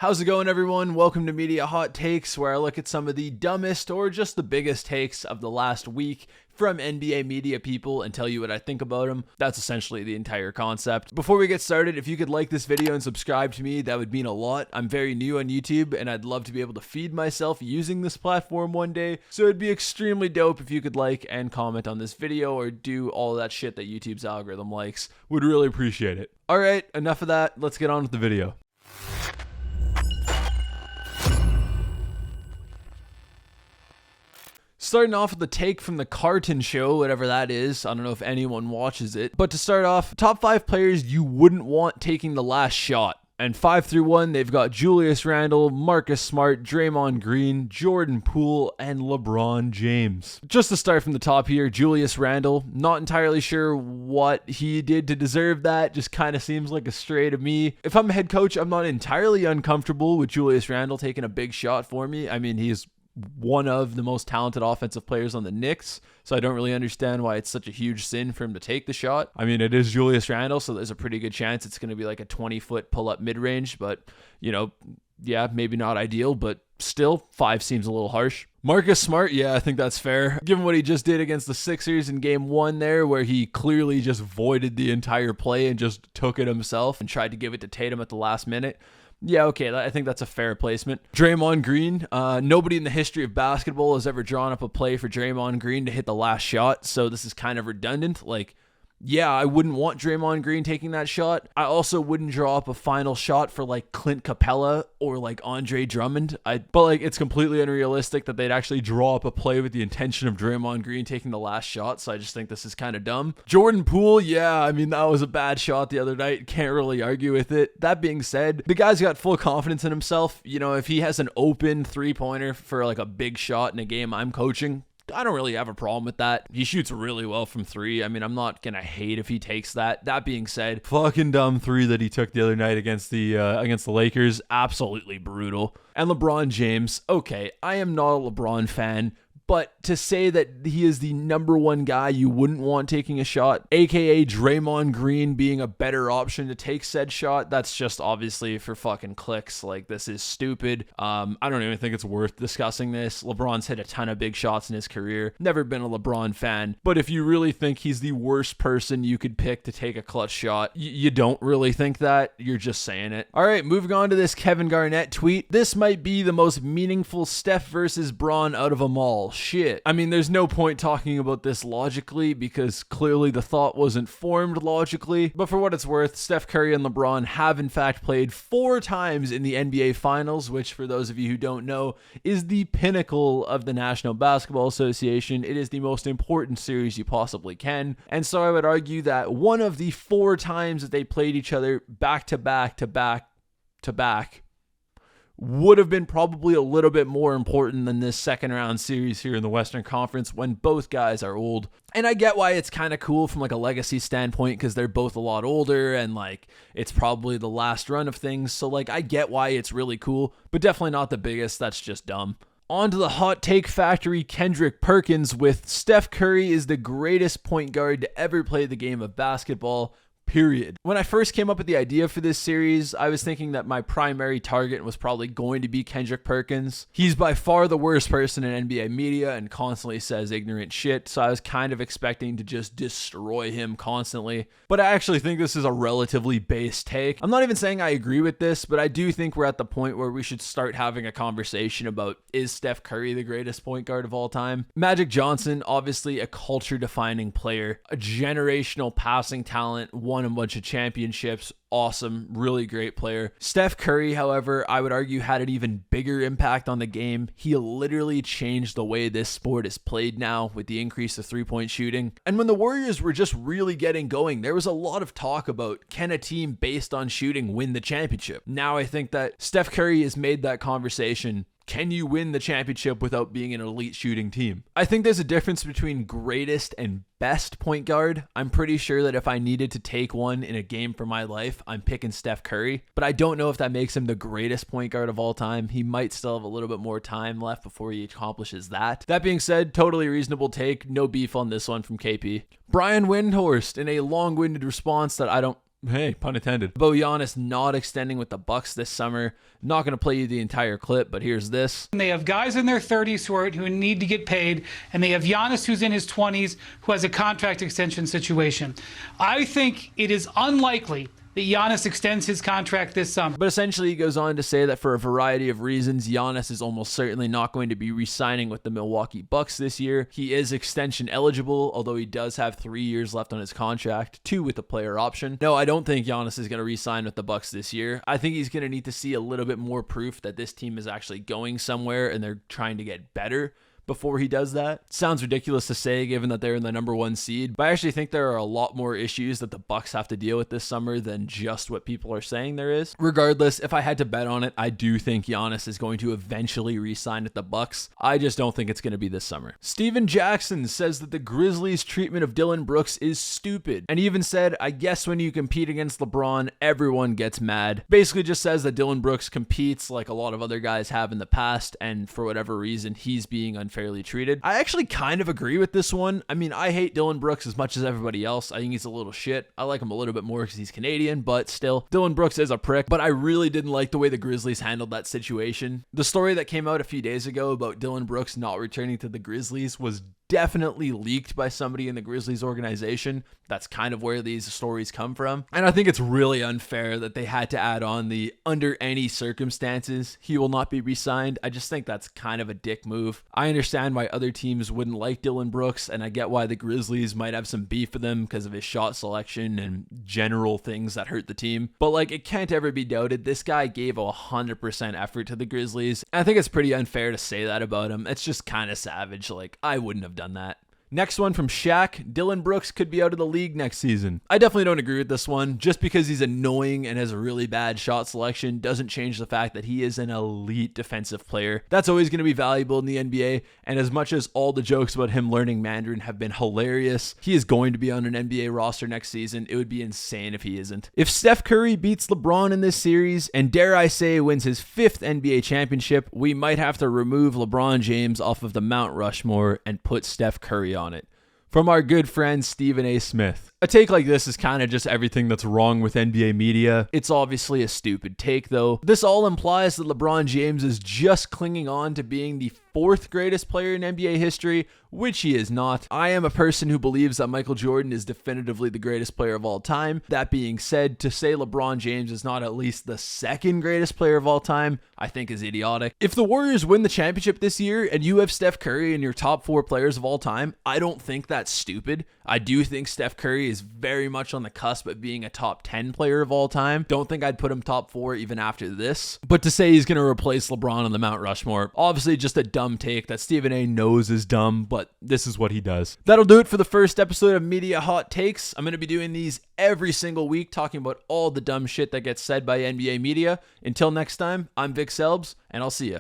How's it going, everyone? Welcome to Media Hot Takes, where I look at some of the dumbest or just the biggest takes of the last week from NBA media people and tell you what I think about them. That's essentially the entire concept. Before we get started, if you could like this video and subscribe to me, that would mean a lot. I'm very new on YouTube and I'd love to be able to feed myself using this platform one day, so it'd be extremely dope if you could like and comment on this video or do all that shit that YouTube's algorithm likes. Would really appreciate it. Alright, enough of that. Let's get on with the video. Starting off with the take from the Carton Show, whatever that is. I don't know if anyone watches it. But to start off, top 5 players you wouldn't want taking the last shot. And 5 through 1, they've got Julius Randle, Marcus Smart, Draymond Green, Jordan Poole, and LeBron James. Just to start from the top here, Julius Randle. Not entirely sure what he did to deserve that. Just kind of seems like a stray to me. If I'm a head coach, I'm not entirely uncomfortable with Julius Randle taking a big shot for me. I mean, he's one of the most talented offensive players on the Knicks, so I don't really understand why it's such a huge sin for him to take the shot. I mean, it is Julius Randle, so there's a pretty good chance it's going to be like a 20-foot pull-up mid-range, but, you know, yeah, maybe not ideal, but still, 5 seems a little harsh. Marcus Smart, yeah, I think that's fair. Given what he just did against the Sixers in game 1 there, where he clearly just voided the entire play and just took it himself and tried to give it to Tatum at the last minute. Yeah, okay, I think that's a fair placement. Draymond Green, nobody in the history of basketball has ever drawn up a play for Draymond Green to hit the last shot, so this is kind of redundant. Like, yeah, I wouldn't want Draymond Green taking that shot. I also wouldn't draw up a final shot for like Clint Capella or like Andre Drummond. But like, it's completely unrealistic that they'd actually draw up a play with the intention of Draymond Green taking the last shot. So I just think this is kind of dumb. Jordan Poole, yeah, I mean, that was a bad shot the other night. Can't really argue with it. That being said, the guy's got full confidence in himself. You know, if he has an open 3-pointer for like a big shot in a game I'm coaching, I don't really have a problem with that. He shoots really well from 3. I mean, I'm not going to hate if he takes that. That being said, fucking dumb 3 that he took the other night against the Lakers. Absolutely brutal. And LeBron James. Okay, I am not a LeBron fan, but to say that he is the number 1 guy you wouldn't want taking a shot, aka Draymond Green being a better option to take said shot, that's just obviously for fucking clicks. Like, this is stupid. I don't even think it's worth discussing this. LeBron's hit a ton of big shots in his career. Never been a LeBron fan. But if you really think he's the worst person you could pick to take a clutch shot, you don't really think that. You're just saying it. All right, moving on to this Kevin Garnett tweet. This might be the most meaningful Steph versus Bron out of them all. Shit. I mean, there's no point talking about this logically because clearly the thought wasn't formed logically. But for what it's worth, Steph Curry and LeBron have in fact played 4 times in the NBA Finals, which for those of you who don't know is the pinnacle of the National Basketball Association. It is the most important series you possibly can. And so I would argue that one of the 4 times that they played each other back to back to back to back would have been probably a little bit more important than this second round series here in the Western Conference when both guys are old. And I get why it's kind of cool from like a legacy standpoint because they're both a lot older and like it's probably the last run of things. So like I get why it's really cool, but definitely not the biggest. That's just dumb. On to the hot take factory, Kendrick Perkins with Steph Curry is the greatest point guard to ever play the game of basketball. Period. When I first came up with the idea for this series, I was thinking that my primary target was probably going to be Kendrick Perkins. He's by far the worst person in NBA media and constantly says ignorant shit, so I was kind of expecting to just destroy him constantly. But I actually think this is a relatively base take. I'm not even saying I agree with this, but I do think we're at the point where we should start having a conversation about, is Steph Curry the greatest point guard of all time? Magic Johnson, obviously a culture-defining player, a generational passing talent, won a bunch of championships, awesome, really great player. Steph Curry, however, I would argue had an even bigger impact on the game. He literally changed the way this sport is played now with the increase of 3-point shooting. And when the Warriors were just really getting going, there was a lot of talk about, can a team based on shooting win the championship? Now I think that Steph Curry has made that conversation. Can you win the championship without being an elite shooting team? I think there's a difference between greatest and best point guard. I'm pretty sure that if I needed to take one in a game for my life, I'm picking Steph Curry, but I don't know if that makes him the greatest point guard of all time. He might still have a little bit more time left before he accomplishes that. That being said, totally reasonable take. No beef on this one from KP. Brian Windhorst in a long-winded response that I don't Hey, pun intended. About Giannis not extending with the Bucks this summer. Not going to play you the entire clip, but here's this. They have guys in their 30s who need to get paid, and they have Giannis who's in his 20s who has a contract extension situation. I think it is unlikely that Giannis extends his contract this summer. But essentially he goes on to say that for a variety of reasons, Giannis is almost certainly not going to be re-signing with the Milwaukee Bucks this year. He is extension eligible, although he does have 3 years left on his contract, 2 with a player option. No, I don't think Giannis is going to re-sign with the Bucks this year. I think he's going to need to see a little bit more proof that this team is actually going somewhere and they're trying to get better before he does that. Sounds ridiculous to say given that they're in the number 1 seed, but I actually think there are a lot more issues that the Bucks have to deal with this summer than just what people are saying there is. Regardless, if I had to bet on it, I do think Giannis is going to eventually re-sign with the Bucks. I just don't think it's going to be this summer. Steven Jackson says that the Grizzlies' treatment of Dillon Brooks is stupid, and even said, I guess when you compete against LeBron, everyone gets mad. Basically just says that Dillon Brooks competes like a lot of other guys have in the past, and for whatever reason, he's being unfairly treated. I actually kind of agree with this one. I mean, I hate Dillon Brooks as much as everybody else. I think he's a little shit. I like him a little bit more because he's Canadian, but still, Dillon Brooks is a prick. But I really didn't like the way the Grizzlies handled that situation. The story that came out a few days ago about Dillon Brooks not returning to the Grizzlies was definitely leaked by somebody in the Grizzlies organization. That's kind of where these stories come from. And I think it's really unfair that they had to add on the under any circumstances he will not be re-signed. I just think that's kind of a dick move. I understand why other teams wouldn't like Dillon Brooks, and I get why the Grizzlies might have some beef with him because of his shot selection and general things that hurt the team. But like, it can't ever be doubted, this guy gave 100% effort to the Grizzlies. And I think it's pretty unfair to say that about him. It's just kind of savage. Like, I wouldn't have done that. Next one from Shaq. Dillon Brooks could be out of the league next season. I definitely don't agree with this one. Just because he's annoying and has a really bad shot selection doesn't change the fact that he is an elite defensive player. That's always going to be valuable in the NBA, and as much as all the jokes about him learning Mandarin have been hilarious, he is going to be on an NBA roster next season. It would be insane if he isn't. If Steph Curry beats LeBron in this series, and dare I say wins his 5th NBA championship, we might have to remove LeBron James off of the Mount Rushmore and put Steph Curry on it. From our good friend Stephen A. Smith. A take like this is kind of just everything that's wrong with NBA media. It's obviously a stupid take though. This all implies that LeBron James is just clinging on to being the 4th greatest player in NBA history, which he is not. I am a person who believes that Michael Jordan is definitively the greatest player of all time. That being said, to say LeBron James is not at least the 2nd greatest player of all time, I think is idiotic. If the Warriors win the championship this year and you have Steph Curry in your top 4 players of all time, I don't think that's stupid. I do think Steph Curry is very much on the cusp of being a top 10 player of all time. Don't think I'd put him top 4 even after this. But to say he's going to replace LeBron on the Mount Rushmore, obviously just a dumb take that Stephen A. knows is dumb, but this is what he does. That'll do it for the first episode of Media Hot Takes. I'm going to be doing these every single week, talking about all the dumb shit that gets said by NBA media. Until next time, I'm Vic Selbs, and I'll see ya.